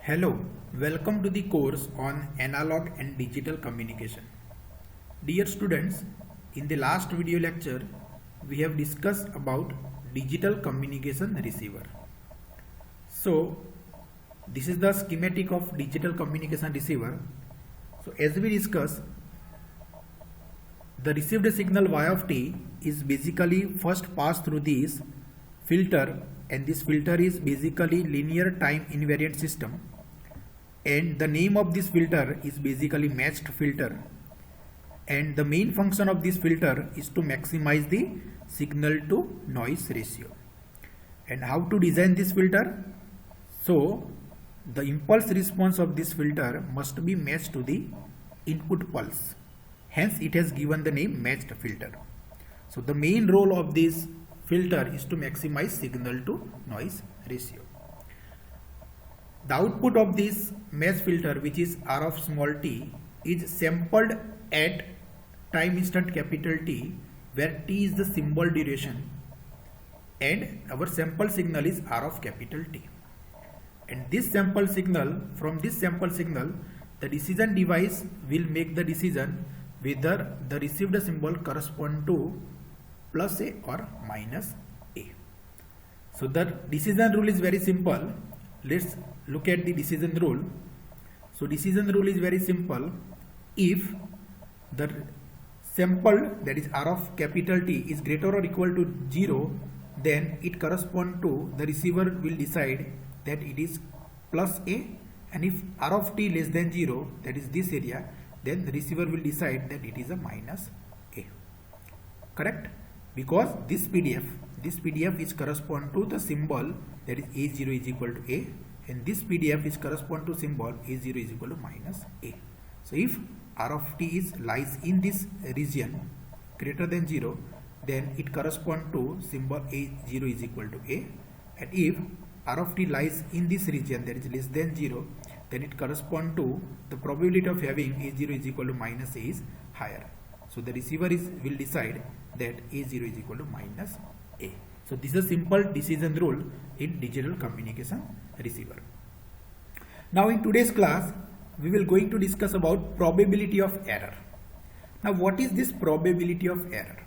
Hello, welcome to the course on analog and digital communication. Dear students, in the last video lecture, we have discussed about digital communication receiver. So, this is the schematic of digital communication receiver. So, as we discussed, the received signal y of t is basically first passed through this filter, and this filter is basically linear time invariant system, and the name of this filter is basically matched filter, and the main function of this filter is to maximize the signal to noise ratio. And how to design this filter? So the impulse response of this filter must be matched to the input pulse, hence it has given the name matched filter. So the main role of this filter is to maximize signal to noise ratio. The output of this match filter, which is R of small t, is sampled at time instant capital T, where t is the symbol duration, and our sample signal is R of capital T. And this sample signal, from this sample signal, the decision device will make the decision whether the received symbol correspond to plus A or minus A. So the decision rule is very simple. Let's look at the decision rule. So decision rule is very simple. If the sample, that is R of capital T, is greater or equal to 0, then it corresponds to, the receiver will decide that it is plus A, and if R of t less than 0, that is this area, then the receiver will decide that it is a minus A. Correct? Because this PDF is correspond to the symbol, that is A0 is equal to A, and this PDF is correspond to symbol A0 is equal to minus A. So if R of t lies in this region greater than 0, then it correspond to symbol A0 is equal to A, and if R of t lies in this region, that is less than 0, then it correspond to the probability of having A0 is equal to minus A is higher. So the receiver will decide that A0 is equal to minus A. So this is a simple decision rule in digital communication receiver. Now in today's class, we will going to discuss about probability of error. Now what is this probability of error?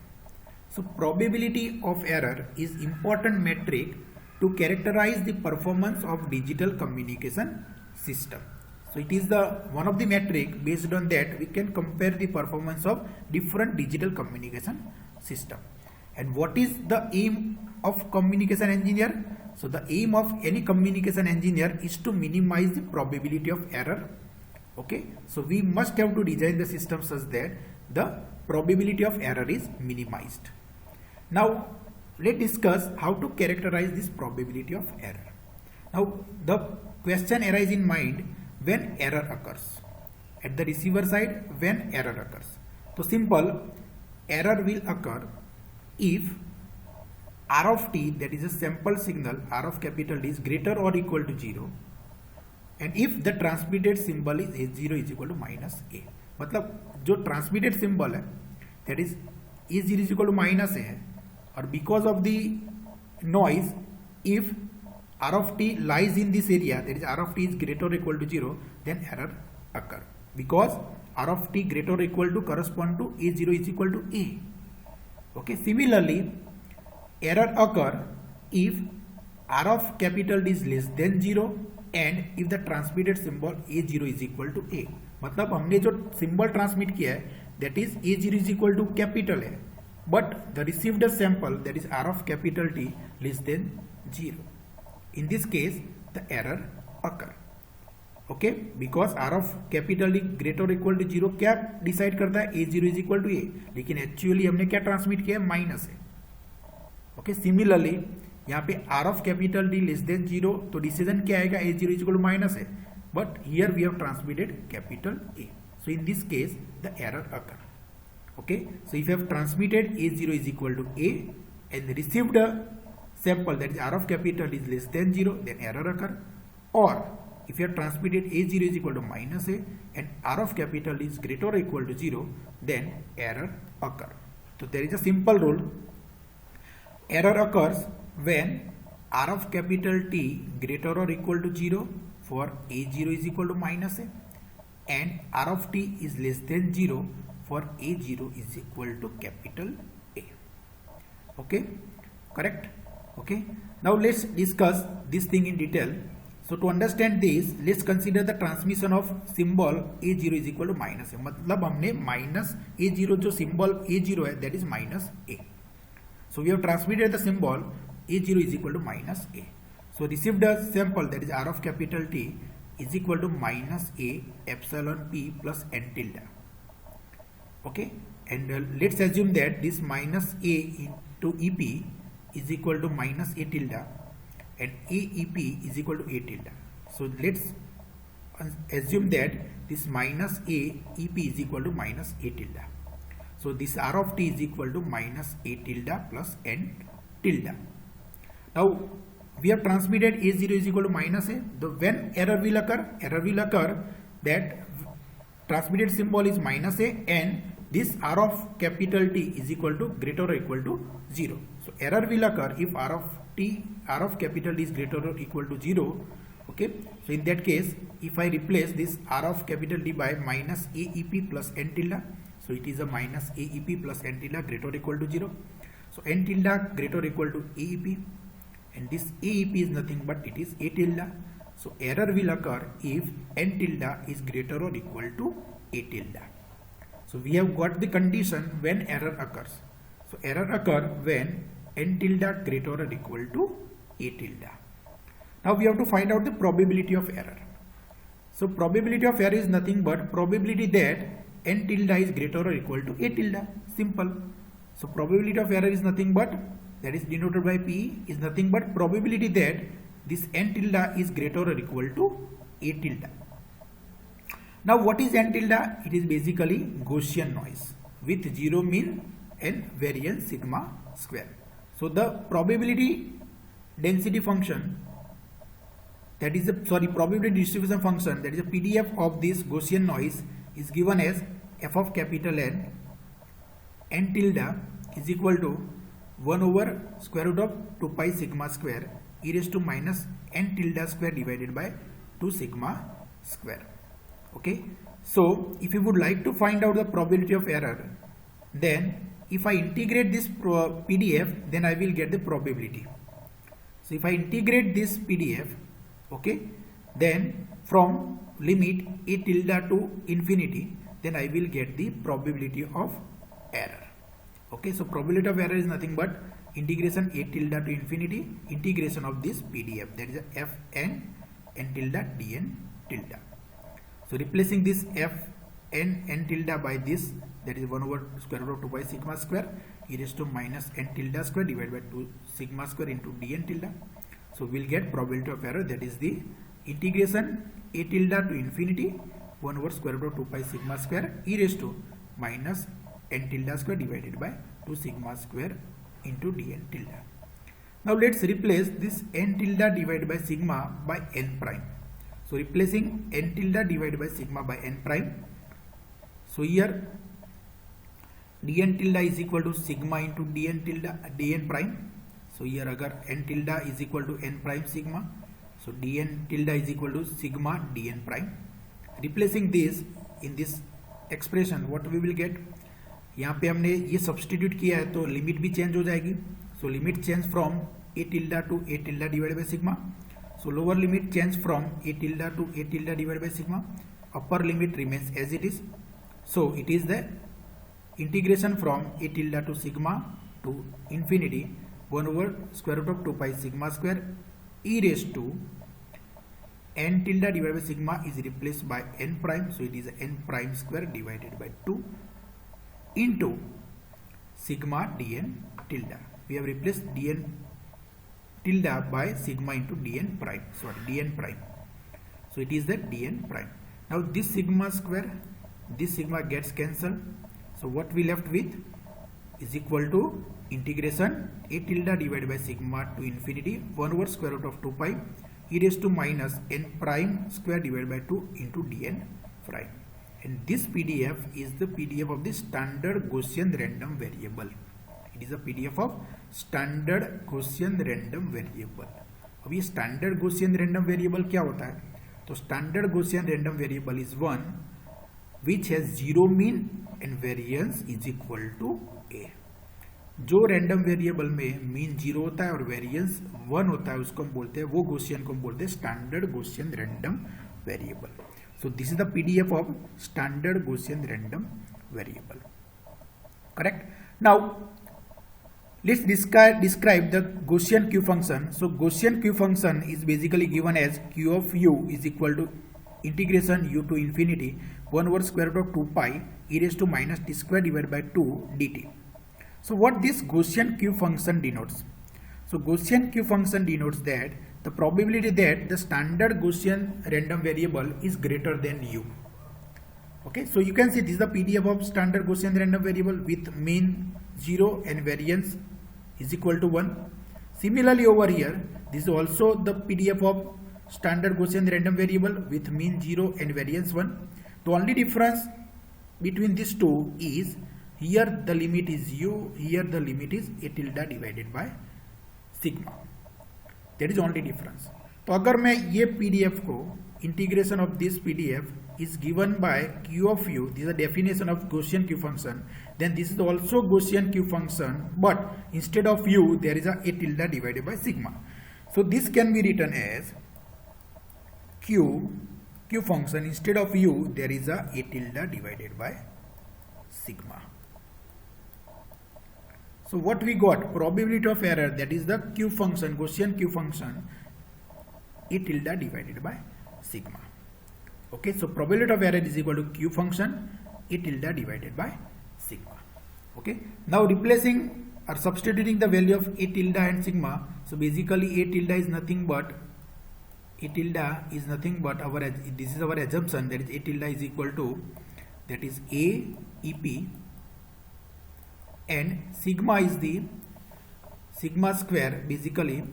So probability of error is important metric to characterize the performance of digital communication system. So it is the one of the metric, based on that we can compare the performance of different digital communication system. And what is the aim of communication engineer? So the aim of any communication engineer is to minimize the probability of error. Okay, so we must have to design the system such that the probability of error is minimized. Now let's discuss how to characterize this probability of error. Now the question arises in mind when error occurs. At the receiver side, when error occurs. So simple, error will occur if R of t, that is a sample signal R of capital D, is greater or equal to 0, and if the transmitted symbol is A0 is equal to minus A. मतलब जो transmitted symbol है, that is A0 is equal to minus A है, और because of the noise, if R of t lies in this area, that is R of t is greater or equal to 0, then error occur, because R of t greater or equal to correspond to A0 is equal to A. Okay, similarly error occur if R of capital D is less than 0 and if the transmitted symbol A0 is equal to A. मतलब हमने जो symbol transmit किया है, that is A0 is equal to capital है, but the received sample, that is R of capital T, less than 0. In this case the error occur. Okay, because R of capital D greater or equal to 0 क्या decide करता है? A0 is equal to A, लेकिन actually हमने क्या transmit किया है? Minus है. Okay, similarly यहाँ पे R of capital D less than 0, तो डिसीजन क्या आएगा? A0 is equal to minus है, but here we have transmitted capital A. So in this case the error occur. Okay, so if you have transmitted A0 is equal to A and received a sample, that is R of capital is less than 0, then error occur. Or if you have transmitted A0 is equal to minus A and R of capital is greater or equal to 0, then error occur. So there is a simple rule. Error occurs when R of capital T greater or equal to 0 for a0 is equal to minus a, and r of t is less than 0 for a0 is equal to capital A. Okay, correct? Okay, now let's discuss this thing in detail. So to understand this, let's consider the transmission of symbol a0 is equal to minus a. मतलब हमने minus a0 जो symbol a0 है, that is minus a. So we have transmitted the symbol a0 is equal to minus a. So received a sample, that is r of capital T is equal to minus a epsilon p plus n tilde. Okay, and let's assume that this minus a into ep is equal to minus a tilde, and aep is equal to a tilde. So let's assume that this minus a ep is equal to minus a tilde. So this r of t is equal to minus a tilde plus n tilde. Now we have transmitted a0 is equal to minus a. When error will occur that transmitted symbol is minus a and this r of capital T is equal to greater or equal to 0. So error will occur if r of capital T is greater or equal to 0. Okay, so in that case, if I replace this r of capital T by minus aep plus n tilde, so it is a minus aep plus n tilde greater or equal to 0. So n tilde greater or equal to aep, and this aep is nothing but it is a tilde. So error will occur if n tilde is greater or equal to a tilde. So we have got the condition when error occurs. So error occur when n tilde greater or equal to a tilde. Now we have to find out the probability of error. So probability of error is nothing but probability that n tilde is greater or equal to a tilde. Simple. So probability of error is nothing but, that is denoted by P, is nothing but probability that this n tilde is greater or equal to a tilde. Now what is n tilde? It is basically Gaussian noise with zero mean and variance sigma square. So the probability density function, that is probability distribution function, that is a PDF of this Gaussian noise, is given as f of capital N, n tilde is equal to 1 over square root of 2 pi sigma square e raised to minus n tilde square divided by 2 sigma square. Okay, so if you would like to find out the probability of error, then if I integrate this PDF, then I will get the probability. So if I integrate this PDF, okay, then from limit a tilde to infinity, then I will get the probability of error. Okay, so probability of error is nothing but integration a tilde to infinity, integration of this PDF, that is a fn n tilde dn tilde. So replacing this f n tilde by this, that is 1 over square root of 2 pi sigma square e raised to minus n tilde square divided by 2 sigma square into dn tilde. So we'll get probability of error, that is the integration a tilde to infinity 1 over square root of 2 pi sigma square e raised to minus n tilde square divided by 2 sigma square into dn tilde. Now let's replace this n tilde divided by sigma by n prime. So replacing n tilde divided by sigma by n prime. So here dn tilde is equal to sigma into dn prime. So here agar n tilde is equal to n prime sigma, so dn tilde is equal to sigma dn prime. Replacing this in this expression, what we will get, यहाँ पे हमने ये substitute किया है तो limit भी change हो जाएगी. So limit change from A tilde to A tilde divided by sigma. So lower limit change from A tilde to A tilde divided by sigma. Upper limit remains as it is. So it is the integration from A tilde to sigma to infinity 1 over square root of 2 pi sigma square e raised to n tilde divided by sigma is replaced by n prime. So it is n prime square divided by 2 into sigma dn tilde. We have replaced dn tilde by sigma into dn prime. Sorry, dn prime. So it is the dn prime. Now this sigma square, this sigma gets cancelled. So what we left with is equal to integration a tilde divided by sigma to infinity 1 over square root of 2 pi e raised to minus n prime square divided by 2 into dn prime. And this PDF is the PDF of the standard Gaussian random variable. It is a PDF of standard Gaussian random variable. अब ये standard Gaussian random variable क्या होता है? तो standard Gaussian random variable is one which has zero mean and variance is equal to A. जो random variable में mean zero होता है और वेरिएंस वन होता है उसको हम बोलते हैं, वो गॉसियन को हम बोलते हैं standard Gaussian random variable. So this is the PDF of standard Gaussian random variable. Correct. Now let's describe the Gaussian Q function. So Gaussian Q function is basically given as Q of u is equal to integration u to infinity 1 over square root of 2 pi e raised to minus t square divided by 2 dt. So what this Gaussian Q function denotes? So Gaussian Q function denotes that the probability that the standard Gaussian random variable is greater than u. Okay, so you can see this is the PDF of standard Gaussian random variable with mean 0 and variance is equal to 1. Similarly over here, this is also the PDF of standard Gaussian random variable with mean 0 and variance 1. The only difference between these two is here the limit is u, here the limit is a tilde divided by sigma. That is only difference. तो अगर मैं ये PDF को integration of this PDF is given by Q of u, this is the definition of Gaussian Q function, then this is also Gaussian Q function, but instead of u there is a tilde divided by sigma. So this can be written as Q function, instead of u there is a tilde divided by sigma. So what we got? Probability of error, that is the Q function, Gaussian Q function, a tilde divided by sigma. Okay, so probability of error is equal to Q function a tilde divided by sigma. Okay, now replacing or substituting the value of a tilde and sigma. So basically a tilde is nothing but our, this is our assumption, that is a tilde is equal to, that is a EP, and sigma is the sigma square, basically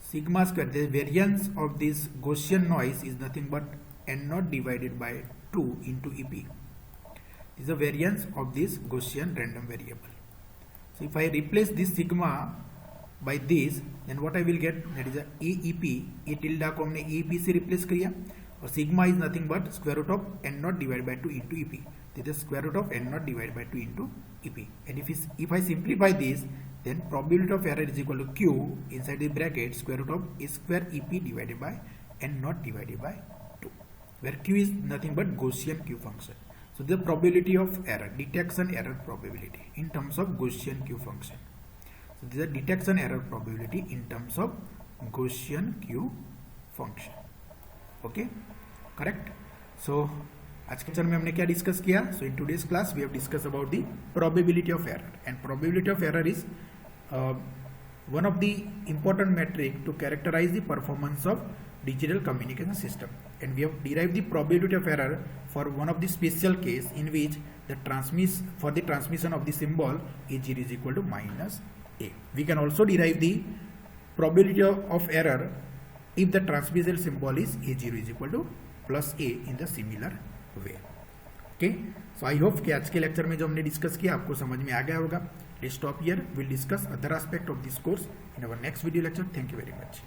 sigma square, the variance of this Gaussian noise is nothing but n naught divided by 2 into EP. This is the variance of this Gaussian random variable. So if I replace this sigma by this, then what I will get, that is a AEP, a tilde को हमने AEP से replace किया, और sigma is nothing but square root of n naught divided by 2 into EP. This is square root of n naught divided by 2 into EP. And if I simplify this, then probability of error is equal to Q inside the bracket square root of a square EP divided by n naught divided by 2, where Q is nothing but Gaussian Q function. So the probability of error, detection error probability in terms of Gaussian Q function. So this is the detection error probability in terms of Gaussian Q function. Okay, correct. So आज के lecture में हमने क्या discuss किया? So in today's class we have discussed about the probability of error, and probability of error is one of the important metric to characterize the performance of digital communication system, and we have derived the probability of error for one of the special case in which the transmission of the symbol A0 is equal to minus A. We can also derive the probability of error if the transmission symbol is A0 is equal to plus A in the similar way. Okay, so I hope कि आज के lecture में जो हमने discuss किया आपको समझ में आ गया होगा. Let's stop here. We'll discuss other aspect of this course in our next video lecture. Thank you very much.